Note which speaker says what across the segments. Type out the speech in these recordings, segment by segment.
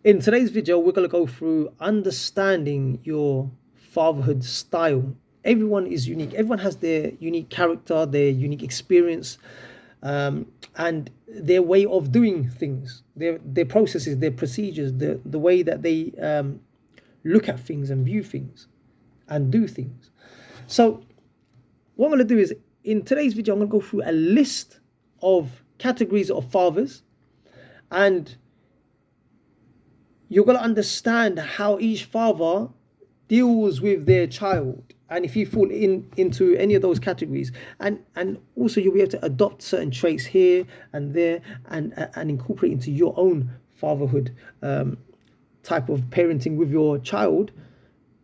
Speaker 1: In today's video, we're going to go through understanding your fatherhood style. Everyone is unique. Everyone has their unique character, their unique experience, and their way of doing things, their processes, their procedures, the way that they look at things and view things and do things. So what I'm going to do is, in today's video, I'm going to go through a list of categories of fathers, and you're going to understand how each father deals with their child, and if you fall into any of those categories, and also you'll be able to adopt certain traits here and there, and incorporate into your own fatherhood type of parenting with your child,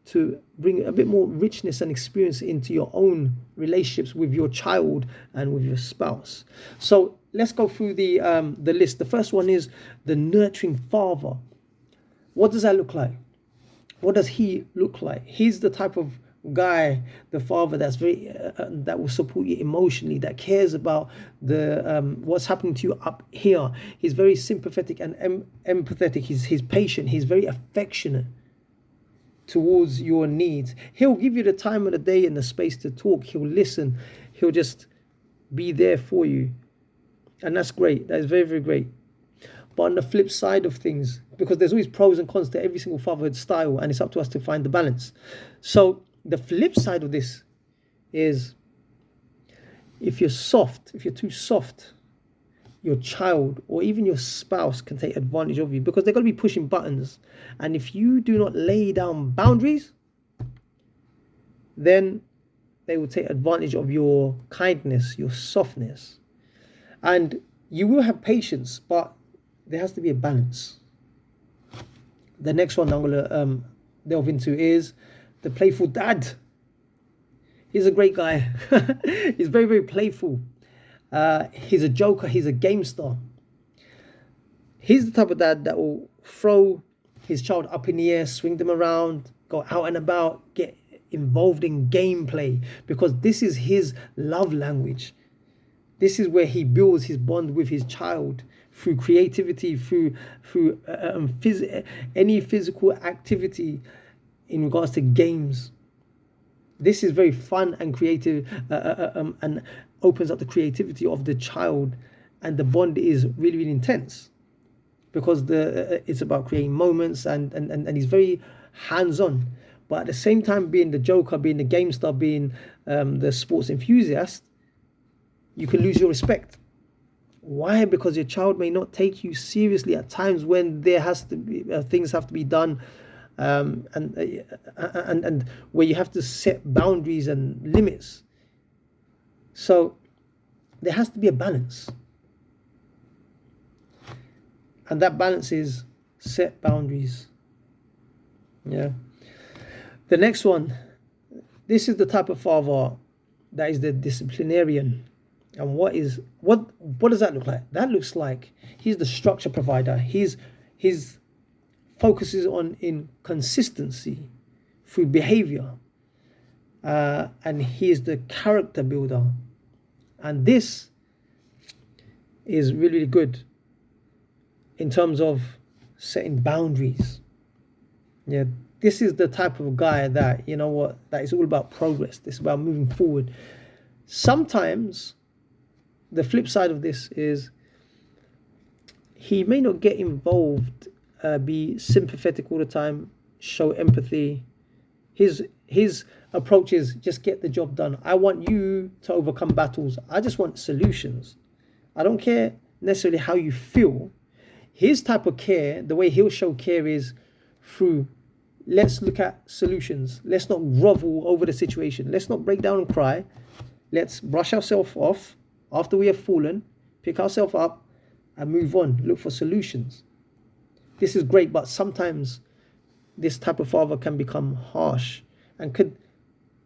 Speaker 1: to bring a bit more richness and experience into your own relationships with your child and with your spouse. So let's go through the list. The first one is the nurturing father. What does that look like? What does he look like? He's the type of guy, the father, that's very that will support you emotionally, that cares about the what's happening to you up here. He's very sympathetic and empathetic. He's patient. He's very affectionate towards your needs. He'll give you the time of the day and the space to talk. He'll listen. He'll just be there for you, and that's great. That is very, very great. But on the flip side of things, because there's always pros and cons to every single fatherhood style, and it's up to us to find the balance. So the flip side of this is, if you're soft, if you're too soft, your child or even your spouse can take advantage of you, because they're going to be pushing buttons. And if you do not lay down boundaries, then they will take advantage of your kindness, your softness. And you will have patience, but there has to be a balance. The next one I'm going to delve into is the playful dad. He's a great guy. He's very, very playful. He's a joker. He's a gamester. He's the type of dad that will throw his child up in the air, swing them around, go out and about, get involved in gameplay, because this is his love language. This is where he builds his bond with his child, through creativity, through any physical activity in regards to games. This is very fun and creative, and opens up the creativity of the child, and the bond is really, really intense, because it's about creating moments, and he's very hands-on. But at the same time, being the joker, being the game star, being the sports enthusiast, you can lose your respect. Why? Because your child may not take you seriously at times when there has to be things have to be done, and where you have to set boundaries and limits. So there has to be a balance, and that balance is set boundaries. Yeah. The next one, this is the type of father that is the disciplinarian. And what does that look like? That looks like he's the structure provider. His focuses on in consistency through behavior, and he is the character builder. And this is really, really good in terms of setting boundaries. Yeah, this is the type of guy that, that is all about progress. This is about moving forward. Sometimes the flip side of this is, he may not get involved, be sympathetic all the time, show empathy. His approach is just get the job done. I want you to overcome battles. I just want solutions. I don't care necessarily how you feel. His type of care, the way he'll show care, is through, let's look at solutions. Let's not grovel over the situation. Let's not break down and cry. Let's brush ourselves off after we have fallen, pick ourselves up, and move on. Look for solutions. This is great, but sometimes this type of father can become harsh and could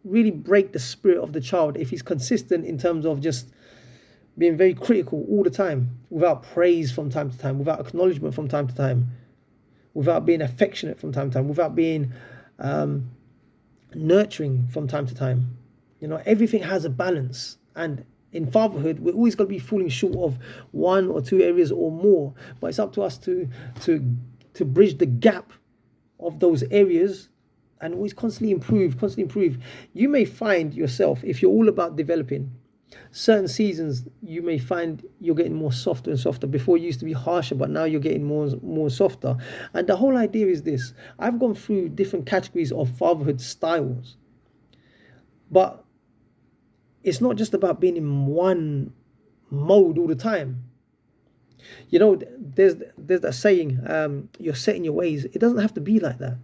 Speaker 1: really break the spirit of the child if he's consistent in terms of just being very critical all the time, without praise from time to time, without acknowledgement from time to time, without being affectionate from time to time, without being nurturing from time to time. Everything has a balance, and in fatherhood, we're always going to be falling short of one or two areas or more, but it's up to us to to bridge the gap of those areas and always constantly improve. You may find yourself, if you're all about developing, certain seasons you may find you're getting more softer and softer. Before you used to be harsher, but now you're getting more softer. And the whole idea is this: I've gone through different categories of fatherhood styles, but it's not just about being in one mode all the time. You know, there's that saying, you're set in your ways. It doesn't have to be like that.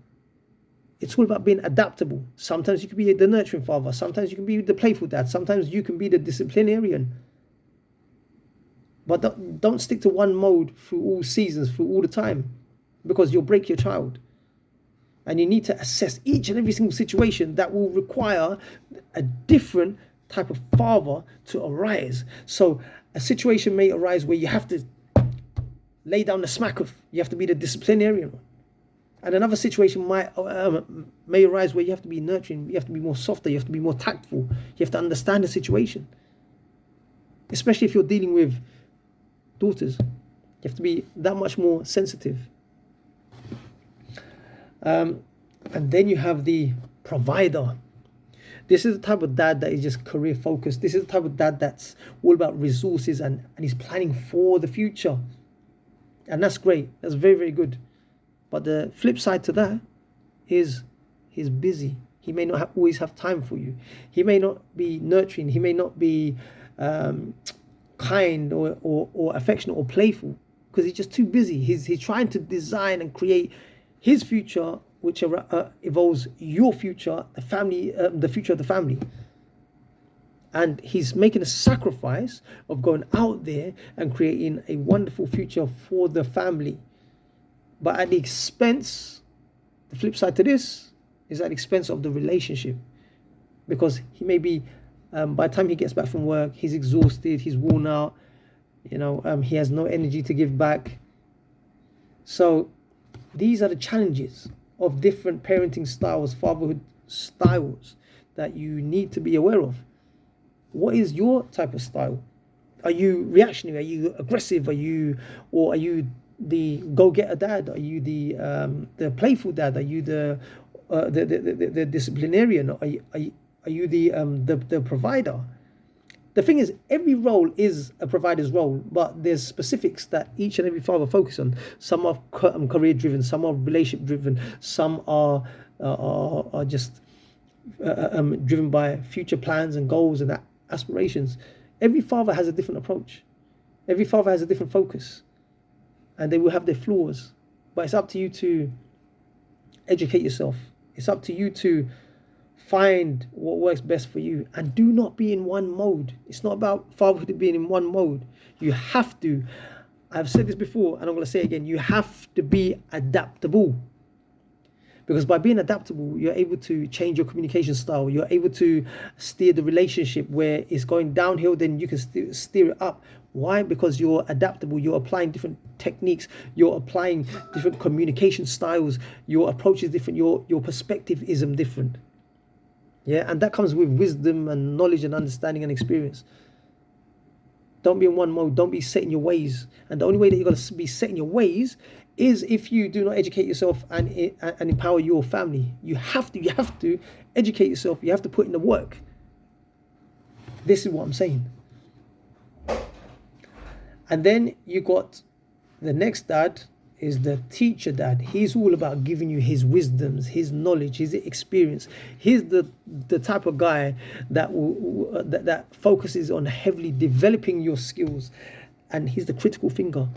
Speaker 1: It's all about being adaptable. Sometimes you can be the nurturing father. Sometimes you can be the playful dad. Sometimes you can be the disciplinarian. But don't stick to one mode through all seasons, through all the time, because you'll break your child. And you need to assess each and every single situation that will require a different type of father to arise. So a situation may arise where you have to lay down the smack of, you have to be the disciplinarian one. And another situation may arise where you have to be nurturing, you have to be more softer, you have to be more tactful, you have to understand the situation. Especially if you're dealing with daughters, you have to be that much more sensitive. And then you have the provider. This is the type of dad that is just career focused. This is the type of dad that's all about resources and he's planning for the future. And that's great. That's very, very good. But the flip side to that is he's busy. He may not always have time for you. He may not be nurturing. He may not be kind or affectionate or playful because he's just too busy. He's trying to design and create his future, which evolves your future, the family, the future of the family. And he's making a sacrifice of going out there and creating a wonderful future for the family. But at the expense, the flip side to this is at the expense of the relationship. Because he may be, by the time he gets back from work, he's exhausted, he's worn out, he has no energy to give back. So these are the challenges of different parenting styles, fatherhood styles that you need to be aware of. What is your type of style? Are you reactionary? Are you aggressive? Are you the go-getter dad? Are you the playful dad? Are you the disciplinarian? Are you the provider? The thing is, every role is a provider's role, but there's specifics that each and every father focus on. Some are career driven, some are relationship driven, some are just driven by future plans and goals and aspirations. Every father has a different approach. Every father has a different focus. And they will have their flaws. But it's up to you to educate yourself. It's up to you to find what works best for you. And do not be in one mode. It's not about fatherhood being in one mode. You have to, I've said this before and I'm going to say it again, you have to be adaptable. Because by being adaptable, you're able to change your communication style. You're able to steer the relationship where it's going downhill, then you can steer it up. Why? Because you're adaptable. You're applying different techniques. You're applying different communication styles. Your approach is different. Your perspective is different. Yeah, and that comes with wisdom and knowledge and understanding and experience. Don't be in one mode. Don't be set in your ways. And the only way that you're going to be set in your ways is if you do not educate yourself and empower your family. You have to educate yourself. You have to put in the work. This is what I'm saying. And then you got the next dad is the teacher dad. He's all about giving you his wisdoms, his knowledge, his experience. He's the type of guy that focuses on heavily developing your skills, and he's the critical thinker.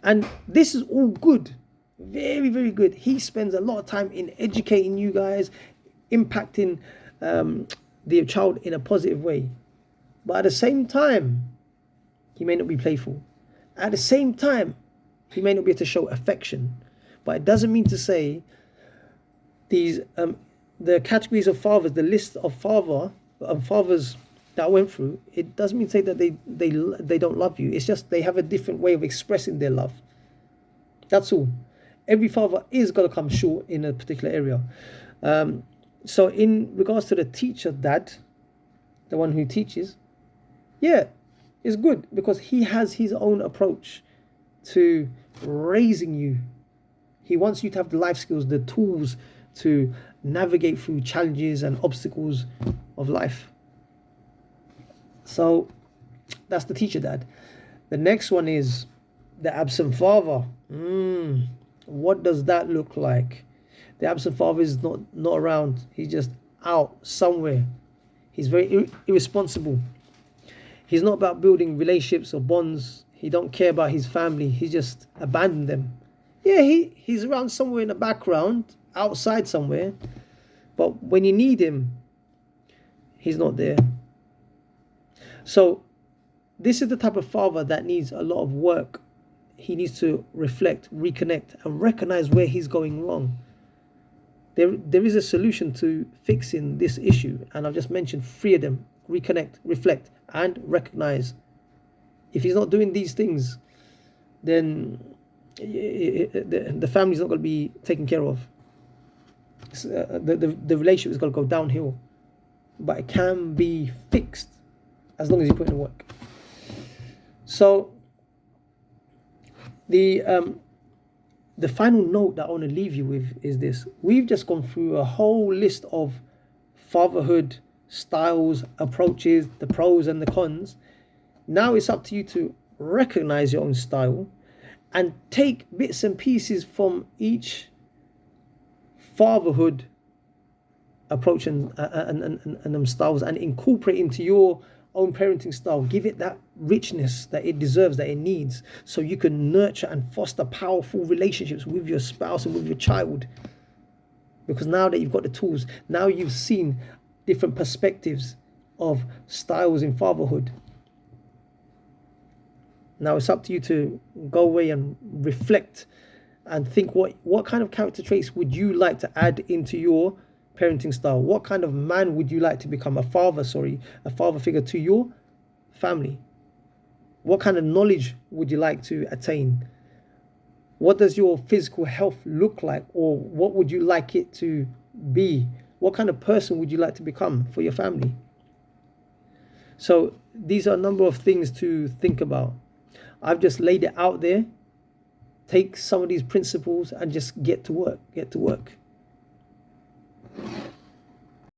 Speaker 1: And this is all good, very, very good. He spends a lot of time in educating you guys, impacting the child in a positive way. But at the same time, he may not be playful. At the same time, he may not be able to show affection. But it doesn't mean to say these the categories of fathers, the list of fathers that I went through, it doesn't mean to say that they don't love you. It's just they have a different way of expressing their love. That's all. Every father is going to come short in a particular area. So in regards to the teacher dad, the one who teaches, yeah, it's good because he has his own approach to raising you. He wants you to have the life skills, the tools to navigate through challenges and obstacles of life. So that's the teacher dad. The next one is the absent father. What does that look like? The absent father is not around. He's just out somewhere. He's very irresponsible. He's not about building relationships or bonds. He don't care about his family. He just abandoned them. Yeah, he's around somewhere in the background, outside somewhere. But when you need him, he's not there. So this is the type of father that needs a lot of work. He needs to reflect, reconnect, and recognize where he's going wrong. There is a solution to fixing this issue, and I've just mentioned 3 of them: reconnect, reflect, and recognize. If he's not doing these things, then the family's not going to be taken care of. The relationship is going to go downhill, but it can be fixed as long as you put in the work. So the final note that I want to leave you with is this. We've just gone through a whole list of fatherhood styles, approaches, the pros and the cons. Now it's up to you to recognize your own style and take bits and pieces from each fatherhood approach and styles and incorporate into your own parenting style. Give it that richness that it deserves, that it needs, so you can nurture and foster powerful relationships with your spouse and with your child. Because now that you've got the tools, now you've seen different perspectives of styles in fatherhood. Now it's up to you to go away and reflect and think what kind of character traits would you like to add into your parenting style? What kind of man would you like to become? A father figure to your family. What kind of knowledge would you like to attain? What does your physical health look like, or what would you like it to be? What kind of person would you like to become for your family? So these are a number of things to think about. I've just laid it out there. Take some of these principles and just get to work.